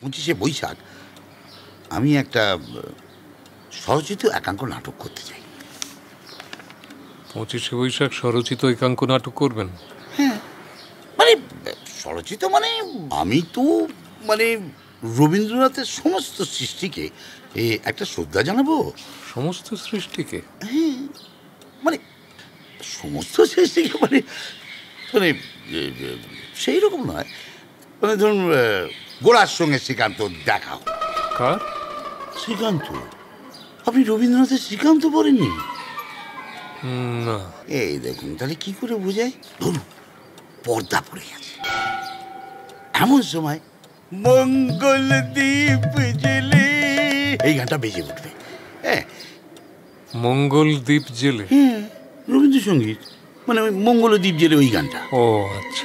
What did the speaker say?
25শে বৈশাখ আমি একটা স্বরচিত একাঙ্ক নাটক করতে চাই। 25শে বৈশাখ স্বরচিত একাঙ্ক নাটক করবেন? হ্যাঁ, মানে স্বরচিত মানে আমি তো মানে রবীন্দ্রনাথের সমস্ত সৃষ্টিকে একটা শ্রদ্ধা জানাবো। সমস্ত সৃষ্টিকে? হ্যাঁ, মানে সমস্ত সৃষ্টিকে মানে মানে সেই রকম নয়, মানে ধরুন গোড়ার সঙ্গে শ্রীকান্ত দেখা। কার? শ্রীকান্ত। আপনি রবীন্দ্রনাথের শ্রীকান্ত পড়েননি? না। এই দেখুন, তাহলে কি করে বোঝাই? ধরুন পর্দা পড়ে গেছে, এমন সময় মঙ্গল দ্বীপ জেলে এই গানটা বেজে উঠবে। হ্যাঁ, মঙ্গল দ্বীপ জেলে? হ্যাঁ, রবীন্দ্রসঙ্গীত, মানে ওই মঙ্গল দ্বীপ জেলে ওই গানটা। ও আচ্ছা।